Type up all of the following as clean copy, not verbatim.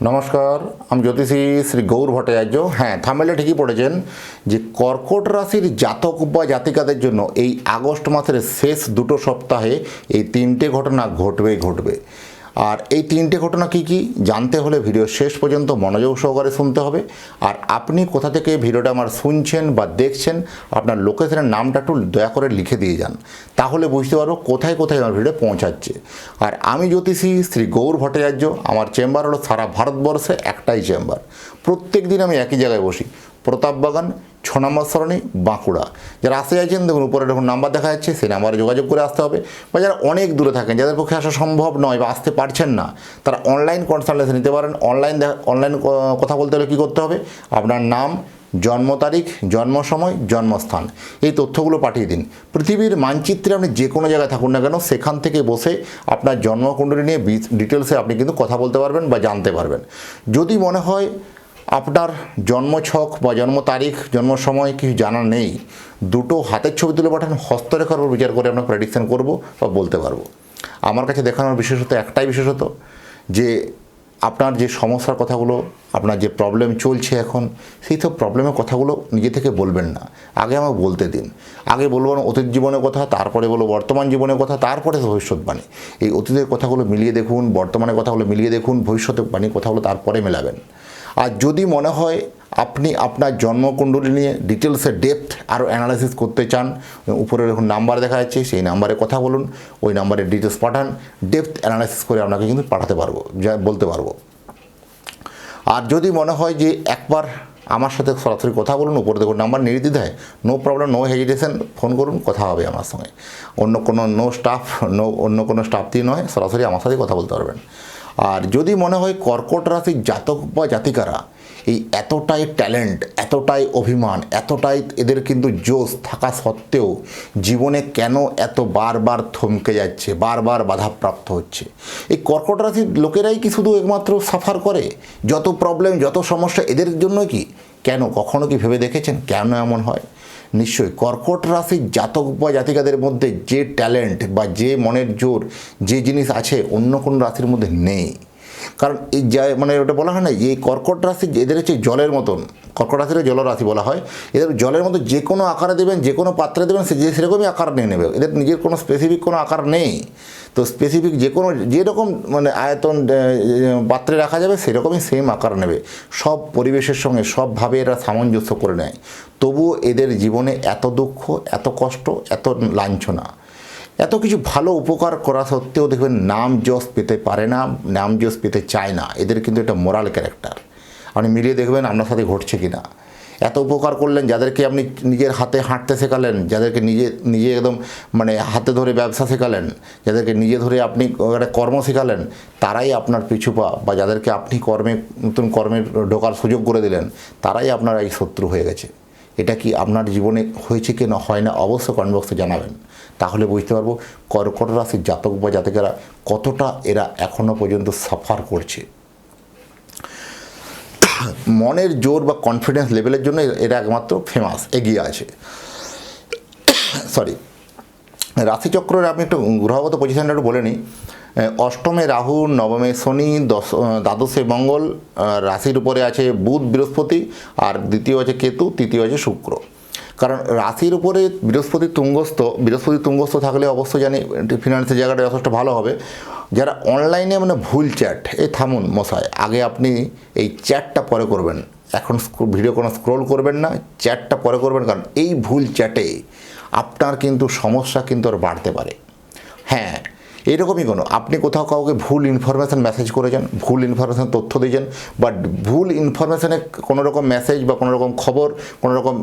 নমস্কার, আমি জ্যোতিষী শ্রী গৌর ভট্টাচার্য। হ্যাঁ, থাম্বনেলে ঠিকই পড়েছেন যে কর্কট রাশির জাতক বা জাতিকাদের জন্য এই আগস্ট মাসের শেষ দুটো সপ্তাহে এই তিনটে ঘটনা ঘটবে। আর এই তিনটে ঘটনা কি জানতে হলে ভিডিও শেষ পর্যন্ত মনোযোগ সহকারে শুনতে হবে। আর আপনি কোথা থেকে ভিডিওটা আমার শুনছেন বা দেখছেন, আপনার লোকেশনের নামটা একটু দয়া করে লিখে দিয়ে যান, তাহলে বুঝতে পারবো কোথায় কোথায় আমার ভিডিও পৌঁছাচ্ছে। আর আমি জ্যোতিষী শ্রী গৌর ভট্টাচার্য, আমার চেম্বার হলো সারা ভারতবর্ষে একটাই চেম্বার। প্রত্যেক দিন আমি একই জায়গায় বসি, প্রতাপবাগান, 6 নম্বর সরণি, বাঁকুড়া। যারা আসতে চাইছেন দেখুন উপরে দেখুন নাম্বার দেখা যাচ্ছে, সেই নাম্বারে যোগাযোগ করে আসতে হবে। বা যারা অনেক দূরে থাকেন, যাদের পক্ষে আসা সম্ভব নয় বা আসতে পারছেন না, তারা অনলাইন কনসালটেশন নিতে পারেন। অনলাইন কথা বলতে হলে কী করতে হবে? আপনার নাম, জন্ম তারিখ, জন্ম সময়, জন্মস্থান, এই তথ্যগুলো পাঠিয়ে দিন। পৃথিবীর মানচিত্রে আপনি যে কোনো জায়গায় থাকুন না কেন, সেখান থেকে বসে আপনার জন্মকুণ্ডলী নিয়ে ডিটেলসে আপনি কিন্তু কথা বলতে পারবেন বা জানতে পারবেন। যদি মনে হয় আপনার জন্মছক বা জন্ম তারিখ, জন্ম সময় কিছু জানা নেই, দুটো হাতের ছবি তুলে পাঠান, হস্তরেখার উপর বিচার করে আমরা প্রেডিকশন করব বা বলতে পারবো। আমার কাছে দেখানোর বিশেষত একটাই বিশেষত, যে আপনার যে সমস্যার কথাগুলো, আপনার যে প্রবলেম চলছে এখন, সেই সব প্রবলেমের কথাগুলো নিজে থেকে বলবেন না, আগে আমাকে বলতে দিন। আগে বলবো না অতীত জীবনের কথা, তারপরে বলবো বর্তমান জীবনের কথা, তারপরে ভবিষ্যৎবাণী। এই অতীতের কথাগুলো মিলিয়ে দেখুন, বর্তমানের কথাগুলো মিলিয়ে দেখুন, ভবিষ্যৎবাণীর কথাগুলো তারপরে মেলাবেন। আর যদি মনে হয় আপনি আপনার জন্মকুণ্ডলী নিয়ে ডিটেলসে ডেপথ আরও অ্যানালাইসিস করতে চান, উপরে দেখুন নাম্বার দেখা যাচ্ছে, সেই নাম্বারে কথা বলুন, ওই নাম্বারে ডিটেলস পাঠান, ডেপথ অ্যানালাইসিস করে আপনাকে কিন্তু পাঠাতে পারবো, যা বলতে পারবো। আর যদি মনে হয় যে একবার আমার সাথে সরাসরি কথা বলুন, উপরে দেখুন নাম্বার, নির্দ্বিধায়, no problem, no hesitation, phone করুন, কথা হবে আমার সঙ্গে। অন্য কোনো স্টাফ দিয়ে নয়, সরাসরি আমার সাথে কথা বলতে পারবেন। আর যদি মনে হয় কর্কট রাশির জাতক বা জাতিকারা এই এতটাই ট্যালেন্ট, এতটাই অভিমান, এতটাই এদের কিন্তু জোশ থাকা সত্ত্বেও জীবনে কেন এত বারবার থমকে যাচ্ছে, বারবার বাধাপ্রাপ্ত হচ্ছে, এই কর্কট রাশির লোকেরাই কি শুধু একমাত্র সাফার করে? যত প্রবলেম, যত সমস্যা এদের জন্য কি? কেন? কখনো কি ভেবে দেখেছেন কেন এমন হয়? নিশ্চয়ই কর্কট রাশির জাতক বা জাতিকাদের মধ্যে যে ট্যালেন্ট বা যে মনের জোর, যে জিনিস আছে অন্য কোনো রাশির মধ্যে নেই। কারণ এই যা ওটা বলা হয় না, এই কর্কট রাশি এদের হচ্ছে জলের মতন, কর্কট রাশির জলরাশি বলা হয়। এদের জলের মতো যে কোনো আকারে দেবেন, যে কোনো পাত্রে দেবেন, সে সেরকমই আকার নিয়ে নেবে। এদের নিজের কোনো স্পেসিফিক কোনো আকার নেই। তো স্পেসিফিক যেরকম আয়তন পাত্রে রাখা যাবে সেরকমই সেম আকার নেবে। সব পরিবেশের সঙ্গে সবভাবে এরা সামঞ্জস্য করে নেয়। তবুও এদের জীবনে এত দুঃখ, এত কষ্ট, এত লাঞ্ছনা, এত কিছু ভালো উপকার করা সত্ত্বেও দেখবেন নাম যশ পেতে পারে না, নাম যশ পেতে চায় না। এদের কিন্তু এটা মোরাল ক্যারেক্টার। আপনি মিলিয়ে দেখবেন আপনার সাথে ঘটছে কি না। এত উপকার করলেন, যাদেরকে আপনি নিজের হাতে হাঁটতে শেখালেন, যাদেরকে নিজে একদম হাতে ধরে ব্যবসা শেখালেন, যাদেরকে নিজে ধরে আপনি একটা কর্ম শেখালেন, তারাই আপনার পিছুপা, বা যাদেরকে আপনি নতুন কর্মের ঢোকার সুযোগ করে দিলেন, তারাই আপনার এই শত্রু হয়ে গেছে। এটা কি আপনার জীবনে হয়েছে কি না হয় না অবশ্যই কমেন্ট বক্সে জানাবেন, তাহলে বুঝতে পারবো কর্কট রাশির জাতক বা জাতকেরা কতটা এরা এখনও পর্যন্ত সাফার করছে। মনের জোর বা কনফিডেন্স লেভেলের জন্য এরা একমাত্র ফেমাস, এগিয়ে আছে। সরি, রাশিচক্রের আপনি একটু গ্রহগত পজিশনটা একটু বলে নিই। অষ্টমে রাহু, নবমে শনি, দ্বাদশে মঙ্গল, রাশির উপরে আছে বুধ বৃহস্পতি, আর দ্বিতীয় আছে কেতু, তৃতীয় আছে শুক্র। কারণ রাশির উপরে বৃহস্পতি তুঙ্গস্থ থাকলে অবশ্যই জানি ফিনান্সের জায়গাটা যথেষ্ট ভালো হবে। যারা অনলাইনে ভুল চ্যাট, থামুন মশাই, আগে আপনি এই চ্যাটটা পরে করবেন, এখন ভিডিও কোনো স্ক্রোল করবেন না, চ্যাটটা পরে করবেন। কারণ এই ভুল চ্যাটে আপনার কিন্তু সমস্যা কিন্তু আর বাড়তে পারে। হ্যাঁ, এইরকমই আপনি কোথাও কাউকে ভুল ইনফরমেশান মেসেজ করেছেন, ভুল ইনফরমেশান তথ্য দিয়েছেন, বাট ভুল ইনফরমেশানে কোনো রকম মেসেজ বা কোনো রকম খবর, কোনো রকম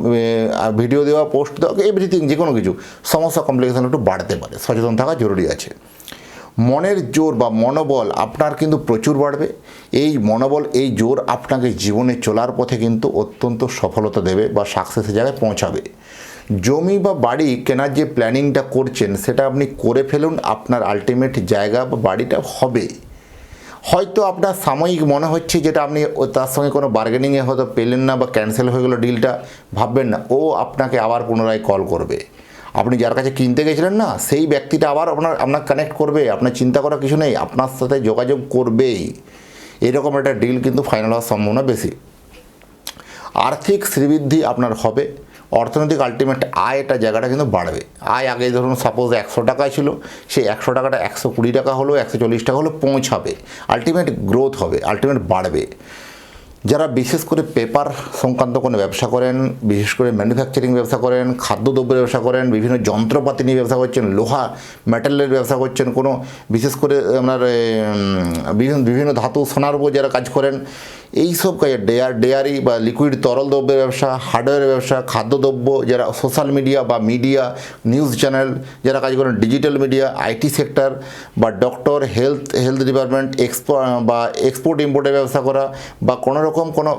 ভিডিও দেওয়া, পোস্ট দেওয়া, এভরিথিং, যে কোনো কিছু সমস্যা কমপ্লিকেশান একটু বাড়তে পারে। সচেতন থাকা জরুরি আছে। মনের জোর বা মনোবল আপনার কিন্তু প্রচুর বাড়বে। এই মনোবল, এই জোর আপনাকে জীবনে চলার পথে কিন্তু অত্যন্ত সফলতা দেবে বা সাকসেসের জায়গায় পৌঁছাবে। জমি বা বাড়ি কেনার যে প্ল্যানিংটা করছেন সেটা আপনি করে ফেলুন, আপনার আলটিমেট জায়গা বা বাড়িটা হবে। হয়তো আপনার সাময়িক মনে হচ্ছে যেটা আপনি তার সঙ্গে কোনো বার্গেনিংয়ে হয়তো পেলেন না বা ক্যান্সেল হয়ে গেলো ডিলটা, ভাববেন না, ও আপনাকে আবার পুনরায় কল করবে। আপনি যার কাছে কিনতে গেছিলেন না, সেই ব্যক্তিটা আবার আপনার কানেক্ট করবে। আপনার চিন্তা করার কিছু নেই, আপনার সাথে যোগাযোগ করবেই। এরকম একটা ডিল কিন্তু ফাইনাল হওয়ার সম্ভাবনা বেশি। আর্থিক শ্রীবৃদ্ধি আপনার হবে, অর্থনৈতিক আলটিমেট আয়টা জায়গাটা কিন্তু বাড়বে। আয় আগে ধরুন সাপোজ 100 টাকায় ছিল, সেই 100 টাকাটা 120 টাকা হলো, 140 টাকা হলো, পৌঁছাবে। আলটিমেট গ্রোথ হবে, আলটিমেট বাড়বে। যারা বিশেষ করে পেপার সংক্রান্ত কোনো ব্যবসা করেন, বিশেষ করে ম্যানুফ্যাকচারিং ব্যবসা করেন, খাদ্যদ্রব্যের ব্যবসা করেন, বিভিন্ন যন্ত্রপাতি নিয়ে ব্যবসা করছেন, লোহা মেটালের ব্যবসা করছেন, কোনো বিশেষ করে আপনার বিভিন্ন ধাতু সোনার উপর যারা কাজ করেন, এই সব কাজে ডেয়ারি বা লিকুইড তরল দ্রব্যের ব্যবসা, হার্ডওয়্যারের ব্যবসা, খাদ্যদ্রব্য, যারা সোশ্যাল মিডিয়া বা মিডিয়া নিউজ চ্যানেল যারা কাজ করেন, ডিজিটাল মিডিয়া, আইটি সেক্টর বা ডক্টর, হেলথ ডিপার্টমেন্ট, এক্সপোর্ট ইম্পোর্টের ব্যবসা করা, বা কোনো রকম কোনো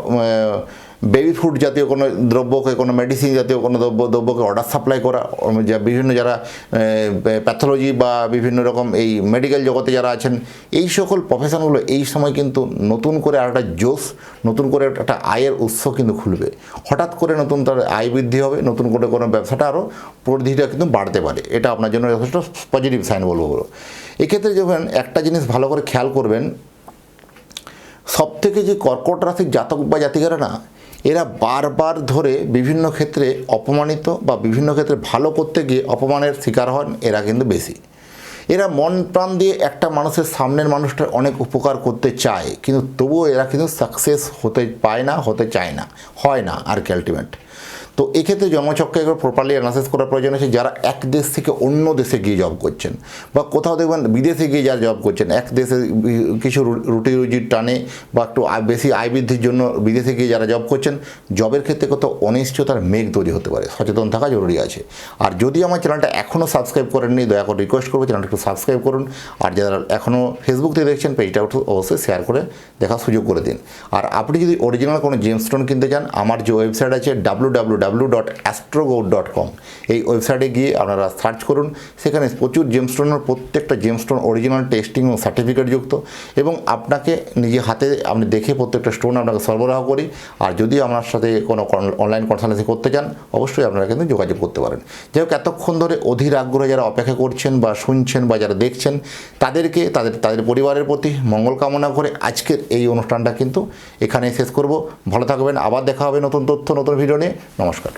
বেবি ফুড জাতীয় কোনো দ্রব্যকে, কোনো মেডিসিন জাতীয় কোনো দ্রব্যকে অর্ডার সাপ্লাই করা, বিভিন্ন যারা প্যাথোলজি বা বিভিন্ন রকম এই মেডিকেল জগতে যারা আছেন, এই সকল প্রফেশনগুলো এই সময় কিন্তু নতুন করে আর একটা জোশ, নতুন করে একটা আয়ের উৎস কিন্তু খুলবে। হঠাৎ করে নতুন তার আয় বৃদ্ধি হবে, নতুন করে কোনো ব্যবসাটা আরও পরিধিটা কিন্তু বাড়তে পারে। এটা আপনার জন্য যথেষ্ট পজিটিভ সাইন বলবো। এক্ষেত্রে যখন একটা জিনিস ভালো করে খেয়াল করবেন, সবথেকে যে কর্কট রাশির জাতক বা জাতিকারা না, এরা বারবার ধরে বিভিন্ন ক্ষেত্রে অপমানিত বা বিভিন্ন ক্ষেত্রে ভালো করতে গিয়ে অপমানের শিকার হন এরা কিন্তু বেশি। এরা মন প্রাণ দিয়ে একটা মানুষের সামনের মানুষটার অনেক উপকার করতে চায়, কিন্তু তবুও এরা কিন্তু সাকসেস হতে পায় না, হতে চায় না, হয় না আর কি আলটিমেট। তো এক্ষেত্রে জন্মচক্রে একবার প্রপারলি অ্যানালাইসিস করার প্রয়োজন আছে। যারা এক দেশ থেকে অন্য দেশে গিয়ে জব করছেন, বা কোথাও দেখবেন বিদেশে গিয়ে যারা জব করছেন, এক দেশে কিছু রুটি রুজির টানে বা একটু বেশি আয় বৃদ্ধির জন্য বিদেশে গিয়ে যারা জব করছেন, জবের ক্ষেত্রে কত অনিশ্চয়তার মেঘ তৈরি হতে পারে, সচেতন থাকা জরুরি আছে। আর যদি আমার চ্যানেলটা এখনও সাবস্ক্রাইব করেননি, দয়া করে রিকোয়েস্ট করবো চ্যানেলটা একটু সাবস্ক্রাইব করুন। আর যারা এখনও ফেসবুক থেকে দেখছেন, পেজটা একটু অবশ্যই শেয়ার করে দেখার সুযোগ করে দিন। আর আপনি যদি অরিজিনাল কোনো জেমস্টোন কিনতে চান, আমার যে ওয়েবসাইট আছে www.astrogold.com, এই ওয়েবসাইটে গিয়ে আপনারা সার্চ করুন। সেখানে প্রচুর জেমস্টোনের, প্রত্যেকটা জেমস্টোন অরিজিনাল টেস্টিং ও সার্টিফিকেটযুক্ত, এবং আপনাকে নিজে হাতে আপনি দেখে প্রত্যেকটা স্টোন আপনাকে সরবরাহ করি। আর যদি আপনার সাথে কোনো অনলাইন কনসালটেন্সি করতে চান, অবশ্যই আপনারা কিন্তু যোগাযোগ করতে পারেন। যাই হোক, এতক্ষণ ধরে অধীর আগ্রহে যারা অপেক্ষা করছেন বা শুনছেন বা যারা দেখছেন, তাদেরকে তাদের পরিবারের প্রতি মঙ্গল কামনা করে আজকের এই অনুষ্ঠানটা কিন্তু এখানে শেষ করব। ভালো থাকবেন, আবার দেখা হবে নতুন তথ্য, নতুন ভিডিও নিয়ে। নমস্কার।